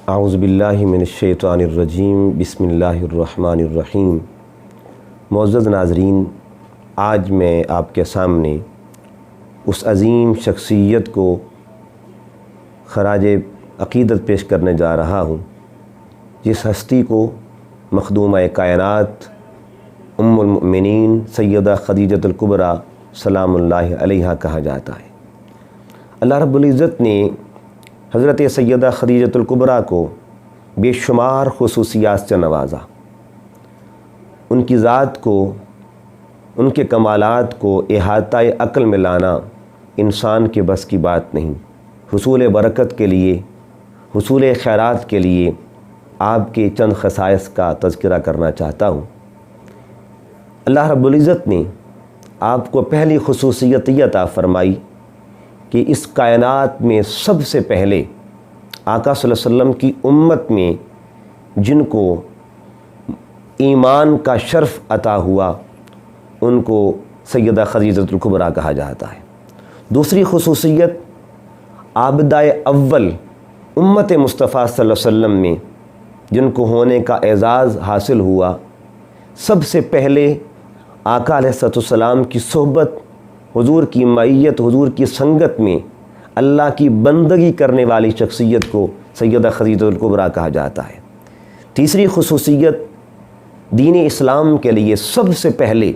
اعوذ باللہ من الشیطان الرجیم بسم اللہ الرحمن الرحیم۔ معزز ناظرین، آج میں آپ کے سامنے اس عظیم شخصیت کو خراج عقیدت پیش کرنے جا رہا ہوں جس ہستی کو مخدومہ کائنات ام المؤمنین سیدہ خدیجۃ الکبریٰ سلام اللہ علیہا کہا جاتا ہے۔ اللہ رب العزت نے حضرت سیدہ خدیجۃ الکبریٰ کو بے شمار خصوصیات سے نوازا۔ ان کی ذات کو، ان کے کمالات کو احاطہ عقل میں لانا انسان کے بس کی بات نہیں۔ حصول برکت کے لیے، حصول خیرات کے لیے آپ کے چند خصائص کا تذکرہ کرنا چاہتا ہوں۔ اللہ رب العزت نے آپ کو پہلی خصوصیت یہ عطا فرمائی کہ اس کائنات میں سب سے پہلے آقا صلی اللہ علیہ وسلم کی امت میں جن کو ایمان کا شرف عطا ہوا ان کو سیدہ خدیجۃ الکبریٰ کہا جاتا ہے۔ دوسری خصوصیت، عابدہ اول امت مصطفیٰ صلی اللہ علیہ وسلم میں جن کو ہونے کا اعزاز حاصل ہوا، سب سے پہلے آقا علیہ السلام کی صحبت، حضور کی معیت، حضور کی سنگت میں اللہ کی بندگی کرنے والی شخصیت کو سیدہ خدیجۃ الکبریٰ کہا جاتا ہے۔ تیسری خصوصیت، دین اسلام کے لیے سب سے پہلے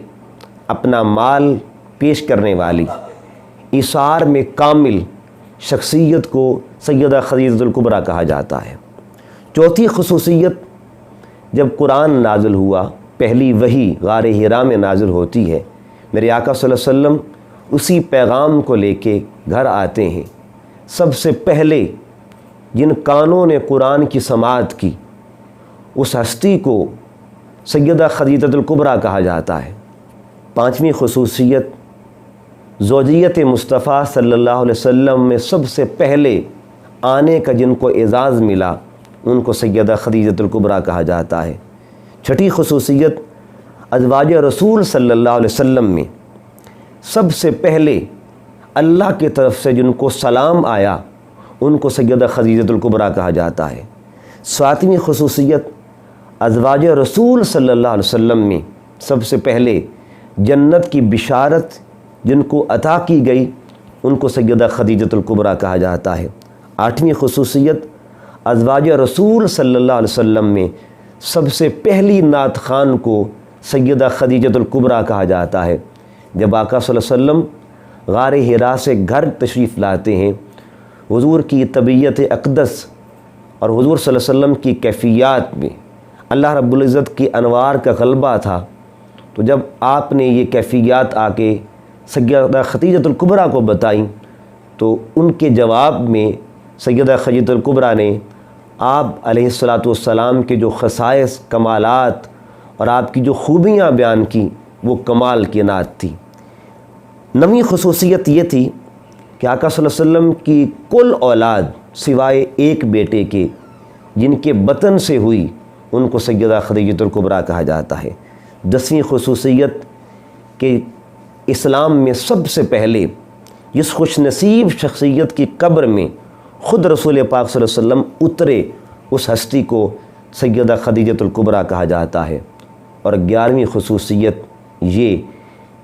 اپنا مال پیش کرنے والی، ایثار میں کامل شخصیت کو سیدہ خدیجۃ الکبریٰ کہا جاتا ہے۔ چوتھی خصوصیت، جب قرآن نازل ہوا، پہلی وحی غار حرا میں نازل ہوتی ہے، میرے آقا صلی اللہ علیہ وسلم اسی پیغام کو لے کے گھر آتے ہیں۔ سب سے پہلے جن کانوں نے قرآن کی سماعت کی اس ہستی کو سیدہ خدیجۃ الکبریٰ کہا جاتا ہے۔ پانچویں خصوصیت، زوجیت مصطفیٰ صلی اللہ علیہ وسلم میں سب سے پہلے آنے کا جن کو اعزاز ملا ان کو سیدہ خدیجۃ الکبریٰ کہا جاتا ہے۔ چھٹی خصوصیت، ازواج رسول صلی اللہ علیہ وسلم میں سب سے پہلے اللہ کی طرف سے جن کو سلام آیا ان کو سیدہ خدیجۃ الکبریٰ کہا جاتا ہے۔ ساتویں خصوصیت، ازواج رسول صلی اللہ علیہ وسلم میں سب سے پہلے جنت کی بشارت جن کو عطا کی گئی ان کو سیدہ خدیجۃ الکبریٰ کہا جاتا ہے۔ آٹھویں خصوصیت، ازواج رسول صلی اللہ علیہ وسلم میں سب سے پہلی نعت خوان کو سیدہ خدیجۃ الکبریٰ کہا جاتا ہے۔ جب آقا صلی اللہ علیہ وسلم غار حرا سے گھر تشریف لاتے ہیں، حضور کی طبیعت اقدس اور حضور صلی اللہ علیہ وسلم کی کیفیات میں اللہ رب العزت کی انوار کا غلبہ تھا، تو جب آپ نے یہ کیفیات آ کے سیدہ خدیجۃ الکبریٰ کو بتائیں تو ان کے جواب میں سیدہ خدیجۃ الکبریٰ نے آپ علیہ السلام کے جو خصائص، کمالات اور آپ کی جو خوبیاں بیان کی وہ کمال کی نعت تھی۔ نویں خصوصیت یہ تھی کہ آقا صلی اللہ علیہ وسلم کی کل اولاد سوائے ایک بیٹے کے جن کے بطن سے ہوئی ان کو سیدہ خدیجۃ الکبریٰ کہا جاتا ہے۔ 10ویں خصوصیت کہ اسلام میں سب سے پہلے جس خوش نصیب شخصیت کی قبر میں خود رسول پاک صلی اللہ علیہ وسلم اترے اس ہستی کو سیدہ خدیجۃ الکبریٰ کہا جاتا ہے۔ اور 11ویں خصوصیت یہ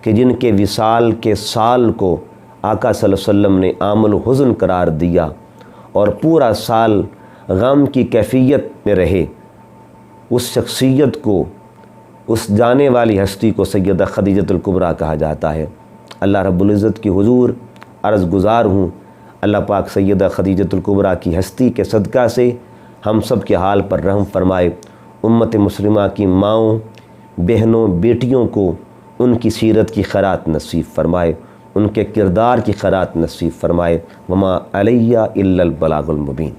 کہ جن کے وصال کے سال کو آقا صلی اللہ علیہ وسلم نے عام الحزن قرار دیا اور پورا سال غم کی کیفیت میں رہے، اس شخصیت کو، اس جانے والی ہستی کو سیدہ خدیجۃ الکبریٰ کہا جاتا ہے۔ اللہ رب العزت کی حضور عرض گزار ہوں، اللہ پاک سیدہ خدیجۃ الکبریٰ کی ہستی کے صدقہ سے ہم سب کے حال پر رحم فرمائے، امت مسلمہ کی ماؤں، بہنوں، بیٹیوں کو ان کی سیرت کی خیرات نصیب فرمائے، ان کے کردار کی خیرات نصیب فرمائے۔ وما علیہ الا البلاغ المبین۔